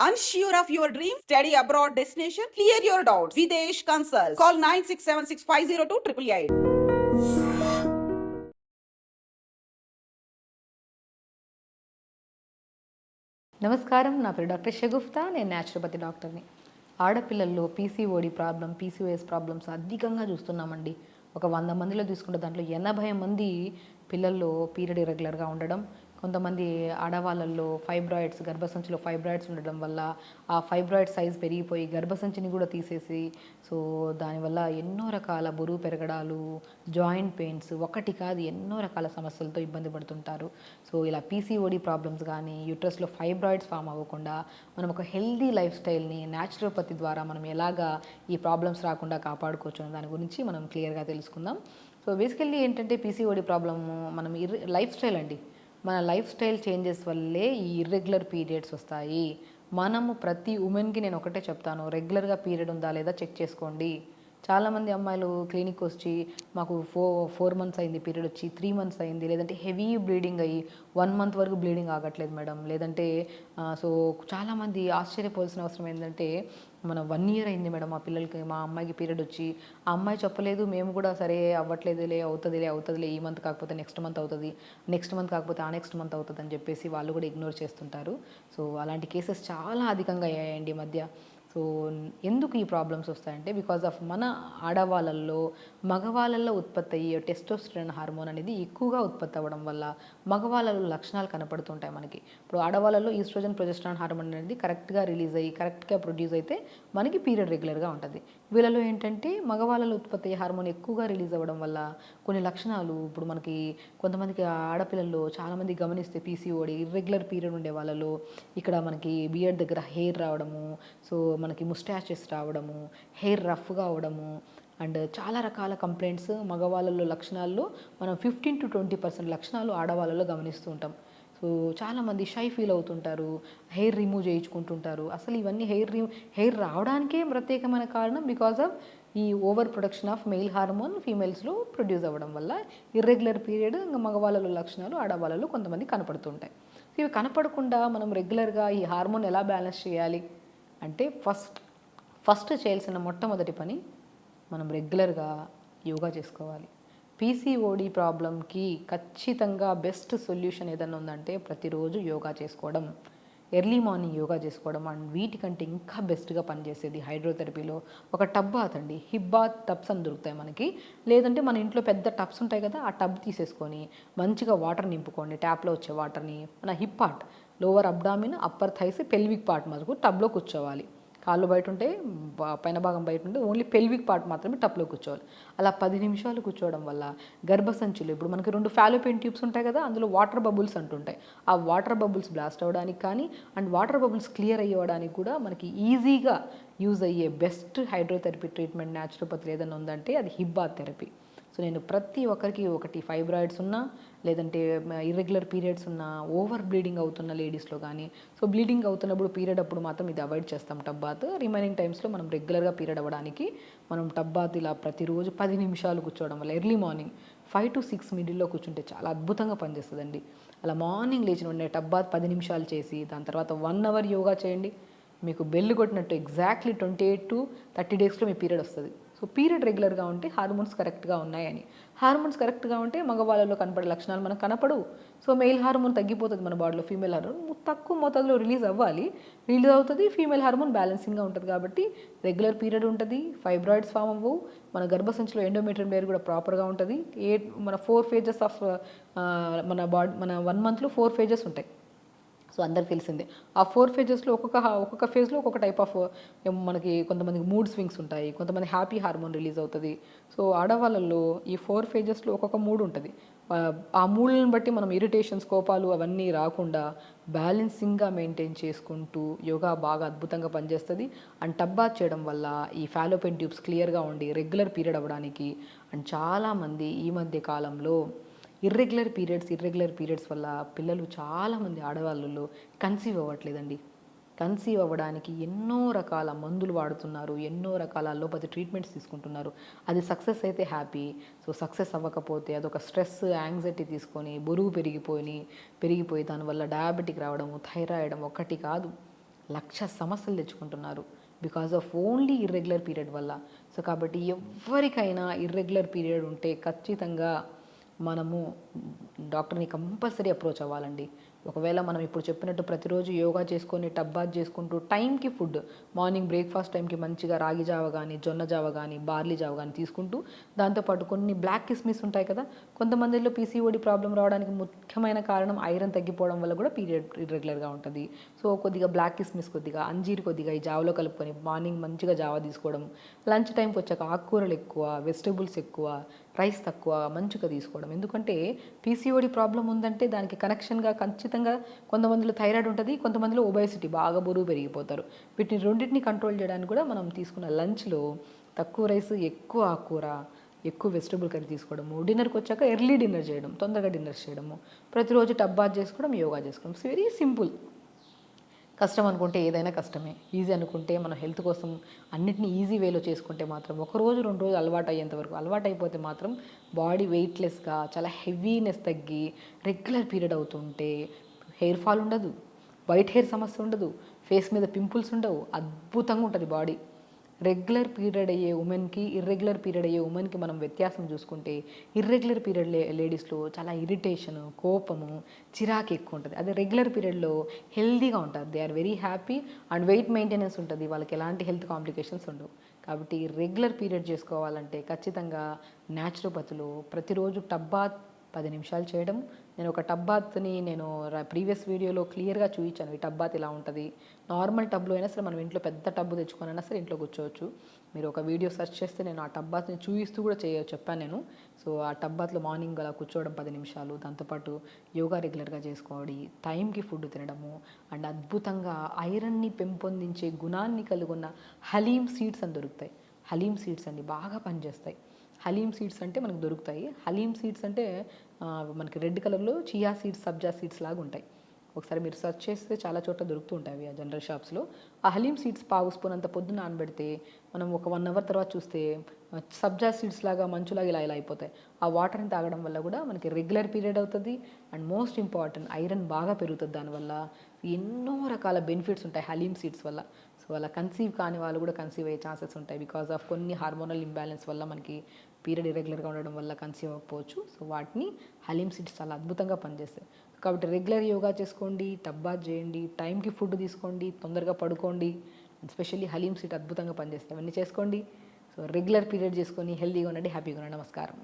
Unsure of your dream? Study abroad destination? Clear your doubts. Videsh Consult. Call 9676502888. నమస్కారం, నా పేరు doctor Shagufta. నేను naturopathy డాక్టర్ని. ఆడపిల్లల్లో పీసీఓడి ప్రాబ్లం, పీసీఓఎస్ ప్రాబ్లమ్స్ అధికంగా చూస్తున్నామండి. ఒక 100 మందిలో తీసుకుంటే దాంట్లో 80 మంది పిల్లల్లో పీరియడ్ ఇర్రెగ్యులర్గా ఉండడం, కొంతమంది ఆడవాళ్ళల్లో ఫైబ్రాయిడ్స్, గర్భసంచిలో ఫైబ్రాయిడ్స్ ఉండడం వల్ల ఆ ఫైబ్రాయిడ్ సైజ్ పెరిగిపోయి గర్భసంచిని కూడా తీసేసి, సో దానివల్ల ఎన్నో రకాల బరువు పెరగడాలు, జాయింట్ పెయిన్స్, ఒకటి కాదు ఎన్నో రకాల సమస్యలతో ఇబ్బంది పడుతుంటారు. సో ఇలా పీసీఓడి ప్రాబ్లమ్స్ కానీ, యూట్రస్లో ఫైబ్రాయిడ్స్ ఫామ్ అవ్వకుండా మనం ఒక హెల్దీ లైఫ్ స్టైల్ని న్యాచురోపతి ద్వారా మనం ఎలాగా ఈ ప్రాబ్లమ్స్ రాకుండా కాపాడుకోవచ్చు అనే దాని గురించి మనం క్లియర్గా తెలుసుకుందాం. సో బేసికల్లీ ఏంటంటే పీసీఓడి ప్రాబ్లము మనం లైఫ్ స్టైల్ అండి. మన లైఫ్ స్టైల్ చేంజెస్ వల్లే ఈ ఇర్రెగ్యులర్ పీరియడ్స్ వస్తాయి. మనము ప్రతి ఉమెన్కి నేను ఒకటే చెప్తాను, రెగ్యులర్గా పీరియడ్ ఉందా లేదా చెక్ చేసుకోండి. చాలామంది అమ్మాయిలు క్లినిక్ వచ్చి మాకు 4 మంత్స్ అయింది పీరియడ్ వచ్చి, 3 మంత్స్ అయింది, లేదంటే హెవీ బ్లీడింగ్ అయ్యి 1 మంత్ వరకు బ్లీడింగ్ ఆగట్లేదు మేడం, లేదంటే సో చాలామంది ఆశ్చర్యపోవాల్సిన అవసరం ఏంటంటే మన 1 ఇయర్ అయింది మేడం మా పిల్లలకి, మా అమ్మాయికి పీరియడ్ వచ్చి, ఆ అమ్మాయి చెప్పలేదు, మేము కూడా సరే అవ్వట్లేదులే, అవుతుందిలే, ఈ మంత్ కాకపోతే నెక్స్ట్ మంత్ అవుతుంది, నెక్స్ట్ మంత్ కాకపోతే ఆ నెక్స్ట్ మంత్ అవుతుంది అని చెప్పేసి వాళ్ళు కూడా ఇగ్నోర్ చేస్తుంటారు. సో అలాంటి కేసెస్ చాలా అధికంగా అయ్యాయండి ఈ మధ్య. సో ఎందుకు ఈ ప్రాబ్లమ్స్ వస్తాయంటే బికాజ్ ఆఫ్ మన ఆడవాళ్ళల్లో మగవాళ్ళల్లో ఉత్పత్తి అయ్యే టెస్టోస్టెరాన్ హార్మోన్ అనేది ఎక్కువగా ఉత్పత్తి అవ్వడం వల్ల మగవాళ్ళలో లక్షణాలు కనపడుతుంటాయి మనకి. ఇప్పుడు ఆడవాళ్ళలో ఈస్ట్రోజన్, ప్రొజెస్టరాన్ హార్మోన్ అనేది కరెక్ట్గా రిలీజ్ అయ్యి కరెక్ట్గా ప్రొడ్యూస్ అయితే మనకి పీరియడ్ రెగ్యులర్గా ఉంటుంది. వీళ్ళలో ఏంటంటే మగవాళ్ళలో ఉత్పత్తి అయ్యే హార్మోన్ ఎక్కువగా రిలీజ్ అవ్వడం వల్ల కొన్ని లక్షణాలు, ఇప్పుడు మనకి కొంతమందికి ఆడపిల్లల్లో చాలామంది గమనిస్తే పీసీఓడి ఇర్రెగ్యులర్ పీరియడ్ ఉండే వాళ్ళలో ఇక్కడ మనకి బియర్డ్ దగ్గర హెయిర్ రావడము, సో మనకి ముస్టాచెస్ రావడము, హెయిర్ రఫ్గా అవడము, అండ్ చాలా రకాల కంప్లైంట్స్ మగవాళ్ళలో లక్షణాల్లో మనం 15-20% లక్షణాలు ఆడవాళ్ళలో గమనిస్తూ ఉంటాం. సో చాలామంది షై ఫీల్ అవుతుంటారు, హెయిర్ రిమూవ్ చేయించుకుంటుంటారు. అసలు ఇవన్నీ హెయిర్ రావడానికే ప్రత్యేకమైన కారణం బికాజ్ ఆఫ్ ఈ over production of male hormone ఫీమేల్స్లో ప్రొడ్యూస్ అవ్వడం వల్ల ఇర్రెగ్యులర్ పీరియడ్ ఇంకా మగవాళ్ళలో లక్షణాలు ఆడవాళ్ళలో కొంతమంది కనపడుతుంటాయి. సో ఇవి కనపడకుండా మనం రెగ్యులర్గా ఈ హార్మోన్ ఎలా బ్యాలెన్స్ చేయాలి అంటే ఫస్ట్ చేయాల్సిన మొట్టమొదటి పని మనం రెగ్యులర్గా యోగా చేసుకోవాలి. పీసీఓడి ప్రాబ్లంకి ఖచ్చితంగా బెస్ట్ సొల్యూషన్ ఏదైనా ఉందంటే ప్రతిరోజు యోగా చేసుకోవడం, ఎర్లీ మార్నింగ్ యోగా చేసుకోవడం. అండ్ వీటికంటే ఇంకా బెస్ట్గా పనిచేసేది హైడ్రోథెరపీలో ఒక టబ్ బాత్ అండి. హిప్ బాత్ టబ్స్ అని దొరుకుతాయి మనకి, లేదంటే మన ఇంట్లో పెద్ద టబ్స్ ఉంటాయి కదా, ఆ టబ్ తీసేసుకొని మంచిగా వాటర్ నింపుకోండి, ట్యాప్లో వచ్చే వాటర్ని. మన hip part, lower abdomen, upper thighs, pelvic part మటుకు టబ్లో కూర్చోవాలి. కాళ్ళు బయట ఉంటే, పైన భాగం బయట ఉంటే ఓన్లీ పెల్విక్ పార్ట్ మాత్రమే టబ్లో కూర్చోవాలి. అలా 10 నిమిషాలు కూర్చోవడం వల్ల గర్భసంచులు, ఇప్పుడు మనకి 2 ఫాలోపియన్ ట్యూబ్స్ ఉంటాయి కదా, అందులో వాటర్ బబుల్స్ అంటుంటాయి. ఆ వాటర్ బబుల్స్ బ్లాస్ట్ అవ్వడానికి కానీ అండ్ వాటర్ బబుల్స్ క్లియర్ అయ్యడానికి కూడా మనకి ఈజీగా యూజ్ అయ్యే బెస్ట్ హైడ్రోథెరపీ ట్రీట్మెంట్ న్యాచురోపతిలో ఏదైనా ఉందంటే అది హిప్ బాత్ థెరపీ. సో నేను ప్రతి ఒక్కరికి, ఒకటి ఫైబ్రాయిడ్స్ ఉన్నా, లేదంటే ఇర్రెగ్యులర్ పీరియడ్స్ ఉన్నా, ఓవర్ బ్లీడింగ్ అవుతున్న లేడీస్లో కానీ, సో బ్లీడింగ్ అవుతున్నప్పుడు పీరియడ్ అప్పుడు మాత్రం ఇది అవాయిడ్ చేస్తాం టబ్ బాత్. రిమైనింగ్ టైమ్స్లో మనం రెగ్యులర్గా పీరియడ్ అవ్వడానికి మనం టబ్ బాత్ ఇలా ప్రతిరోజు 10 నిమిషాలు కూర్చోవడం వల్ల ఎర్లీ మార్నింగ్ 5 to 6 మిడిల్లో కూర్చుంటే చాలా అద్భుతంగా పనిచేస్తుందండి. అలా మార్నింగ్ లేచిన వెంటనే టబ్ బాత్ 10 నిమిషాలు చేసి దాని తర్వాత 1 అవర్ యోగా చేయండి. మీకు బెల్లు కొట్టినట్టు ఎగ్జాక్ట్లీ 28 to 30 డేస్లో మీ పీరియడ్ వస్తుంది. సో పీరియడ్ రెగ్యులర్గా ఉంటే హార్మోన్స్ కరెక్ట్గా ఉన్నాయని. హార్మోన్స్ కరెక్ట్గా ఉంటే మగవాళ్ళలో కనపడే లక్షణాలు మనకు కనపడవు. సో మెయిల్ హార్మోన్ తగ్గిపోతుంది మన బాడీలో, ఫీమేల్ హార్మోన్ తక్కువ మోతాదులో రిలీజ్ అవ్వాలి, రిలీజ్ అవుతుంది. ఫీమేల్ హార్మోన్ బ్యాలెన్సింగ్గా ఉంటుంది కాబట్టి రెగ్యులర్ పీరియడ్ ఉంటుంది, ఫైబ్రాయిడ్స్ ఫామ్ అవ్వవు, మన గర్భసంచిలో ఎండోమెట్రియం లేయర్ కూడా ప్రాపర్గా ఉంటుంది. మన 4 phases ఆఫ్ మన 1 monthలో 4 phases ఉంటాయి. సో అందరికి తెలిసిందే. ఆ 4 phases ఒక్కొక్క ఫేజ్లో ఒక్కొక్క టైప్ ఆఫ్ మనకి కొంతమందికి మూడ్ స్వింగ్స్ ఉంటాయి, కొంతమంది హ్యాపీ హార్మోన్ రిలీజ్ అవుతుంది. సో ఆడవాళ్ళల్లో ఈ 4 phases ఒక్కొక్క మూడ్ ఉంటుంది. ఆ మూడ్లను బట్టి మనం ఇరిటేషన్స్, కోపాలు అవన్నీ రాకుండా బ్యాలెన్సింగ్గా మెయింటైన్ చేసుకుంటూ యోగా బాగా అద్భుతంగా పనిచేస్తుంది. అండ్ టబ్ బాత్ చేయడం వల్ల ఈ ఫాలోపియన్ ట్యూబ్స్ క్లియర్గా ఉండి రెగ్యులర్ పీరియడ్ అవ్వడానికి. అండ్ చాలామంది ఈ మధ్య కాలంలో ఇర్రెగ్యులర్ పీరియడ్స్ వల్ల పిల్లలు చాలామంది ఆడవాళ్ళలో కన్సీవ్ అవ్వట్లేదండి. కన్సీవ్ అవ్వడానికి ఎన్నో రకాల మందులు వాడుతున్నారు, ఎన్నో రకాల అలోపతి ట్రీట్మెంట్స్ తీసుకుంటున్నారు. అది సక్సెస్ అయితే హ్యాపీ. సో సక్సెస్ అవ్వకపోతే అదొక స్ట్రెస్, యాంగ్జైటీ తీసుకొని బరువు పెరిగిపోయి దానివల్ల డయాబెటిక్ రావడము, థైరాయిడ్ ఒకటి కాదు లక్ష సమస్యలు తెచ్చుకుంటున్నారు because of only irregular period వల్ల. సో కాబట్టి ఎవరికైనా ఇర్రెగ్యులర్ పీరియడ్ ఉంటే ఖచ్చితంగా మనము డాక్టర్ని కంపల్సరీ అప్రోచ్ అవ్వాలండి. ఒకవేళ మనం ఇప్పుడు చెప్పినట్టు ప్రతిరోజు యోగా చేసుకొని టబ్ బాత్ చేసుకుంటూ టైంకి ఫుడ్, మార్నింగ్ బ్రేక్ఫాస్ట్ టైంకి మంచిగా రాగి జావ కానీ, జొన్న జావ కానీ, బార్లీ జావ కానీ తీసుకుంటూ, దాంతోపాటు కొన్ని బ్లాక్ కిస్మిస్ ఉంటాయి కదా, కొంతమందిలో పీసీఓడి ప్రాబ్లం రావడానికి ముఖ్యమైన కారణం ఐరన్ తగ్గిపోవడం వల్ల కూడా పీరియడ్ ఇర్రెగ్యులర్గా ఉంటుంది. సో కొద్దిగా బ్లాక్ కిస్మిస్, కొద్దిగా అంజీర్ కొద్దిగా ఈ జావలో కలుపుకొని మార్నింగ్ మంచిగా జావ తీసుకోవడం, లంచ్ టైంకి వచ్చాక ఆకుకూరలు ఎక్కువ, వెజిటబుల్స్ ఎక్కువ, రైస్ తక్కువ, మంచిగా తీసుకోవడం. ఎందుకంటే పీసీఓడి ప్రాబ్లం ఉందంటే దానికి కనెక్షన్గా ఖచ్చితంగా కొంతమందిలో థైరాయిడ్ ఉంటుంది, కొంతమందిలో ఒబేసిటీ, బాగా బరువు పెరిగిపోతారు. వీటిని రెండింటిని కంట్రోల్ చేయడానికి కూడా మనం తీసుకున్న లంచ్లో తక్కువ రైస్, ఎక్కువ ఆకుకూర, ఎక్కువ వెజిటబుల్ కర్రీ తీసుకోవడము, డిన్నర్కి వచ్చాక ఎర్లీ డిన్నర్ చేయడం, తొందరగా డిన్నర్ చేయడము, ప్రతిరోజు టబ్ బాత్ చేసుకోవడం, యోగా చేసుకోవడం. It's very simple. కష్టం అనుకుంటే ఏదైనా కష్టమే, ఈజీ అనుకుంటే మన హెల్త్ కోసం అన్నిటినీ ఈజీ వేలో చేసుకుంటే మాత్రం ఒకరోజు 2 రోజులు అలవాటు అయ్యేంత వరకు, అలవాటు అయిపోతే మాత్రం బాడీ వెయిట్లెస్గా చాలా హెవీనెస్ తగ్గి రెగ్యులర్ పీరియడ్ అవుతుంటే హెయిర్ ఫాల్ ఉండదు, వైట్ హెయిర్ సమస్య ఉండదు, ఫేస్ మీద పింపుల్స్ ఉండవు, అద్భుతంగా ఉంటుంది బాడీ. రెగ్యులర్ పీరియడ్ అయ్యే ఉమెన్కి, ఇర్రెగ్యులర్ పీరియడ్ అయ్యే ఉమెన్కి మనం వ్యత్యాసం చూసుకుంటే ఇర్రెగ్యులర్ పీరియడ్ లేడీస్లో చాలా ఇరిటేషను, కోపము, చిరాకు ఎక్కువ ఉంటుంది. అదే రెగ్యులర్ పీరియడ్లో హెల్దీగా ఉంటారు, they are very happy and weight maintenance ఉంటుంది, వాళ్ళకి ఎలాంటి హెల్త్ కాంప్లికేషన్స్ ఉండవు. కాబట్టి రెగ్యులర్ పీరియడ్ చేసుకోవాలంటే ఖచ్చితంగా న్యాచురోపతిలో ప్రతిరోజు టబ్ బాత్ 10 నిమిషాలు చేయడం. నేను ఒక టబ్ బాత్ని ప్రీవియస్ వీడియోలో క్లియర్గా చూపించాను. ఈ టబ్ బాత్ ఇలా ఉంటుంది. నార్మల్ టబ్లో అయినా సరే, మనం ఇంట్లో పెద్ద టబ్బు తెచ్చుకొనైనా సరే ఇంట్లో కూర్చోవచ్చు. మీరు ఒక వీడియో సెర్చ్ చేస్తే నేను ఆ టబ్ బాత్ని చూపిస్తూ కూడా చెప్పాను నేను. సో ఆ టబ్ బాత్లో మార్నింగ్ అలా కూర్చోవడం 10 నిమిషాలు, దాంతోపాటు యోగా రెగ్యులర్గా చేసుకోవాలి, టైంకి ఫుడ్ తినడము, అండ్ అద్భుతంగా ఐరన్ని పెంపొందించే గుణాన్ని కలిగి హలీమ్ సీడ్స్ అని దొరుకుతాయి. హలీమ్ సీడ్స్ అండి బాగా పనిచేస్తాయి. హలీమ్ సీడ్స్ అంటే మనకు దొరుకుతాయి. హలీమ్ సీడ్స్ అంటే మనకి రెడ్ కలర్లో చియా సీడ్స్, సబ్జా సీడ్స్ లాగా ఉంటాయి. ఒకసారి మీరు సెర్చ్ చేస్తే చాలా చోట్ల దొరుకుతూ ఉంటాయి అవి ఆ జనరల్ షాప్స్లో. ఆ హలీమ్ సీడ్స్ పావు స్పూన్ అంత పొద్దున్న నానబెడితే మనం ఒక 1 అవర్ తర్వాత చూస్తే సబ్జా సీడ్స్ లాగా మంచులాగా ఇలా ఇలా అయిపోతాయి. ఆ వాటర్ని తాగడం వల్ల కూడా మనకి రెగ్యులర్ పీరియడ్ అవుతుంది అండ్ మోస్ట్ ఇంపార్టెంట్ ఐరన్ బాగా పెరుగుతుంది. దానివల్ల ఎన్నో రకాల బెనిఫిట్స్ ఉంటాయి హలీమ్ సీడ్స్ వల్ల. సో అలా కన్సీవ్ కాని వాళ్ళు కూడా కన్సీవ్ అయ్యే ఛాన్సెస్ ఉంటాయి బికాస్ ఆఫ్ కొన్ని హార్మోనల్ ఇంబ్యాలెన్స్ వల్ల మనకి పీరియడ్ ఇరెగ్యులర్గా ఉండడం వల్ల కన్సీవ్ అవ్వకపోవచ్చు. సో వాటిని హలీమ్ సీడ్స్ చాలా అద్భుతంగా పనిచేస్తాయి. కాబట్టి రెగ్యులర్ యోగా చేసుకోండి, టబ్ బాత్ చేయండి, టైంకి ఫుడ్ తీసుకోండి, తొందరగా పడుకోండి. ఎస్పెషల్లీ హలీమ్ సీడ్ అద్భుతంగా పనిచేస్తాయి. అవన్నీ చేసుకోండి. సో రెగ్యులర్ పీరియడ్ చేసుకొని హెల్తీగా ఉండండి, హ్యాపీగా ఉండండి. నమస్కారం.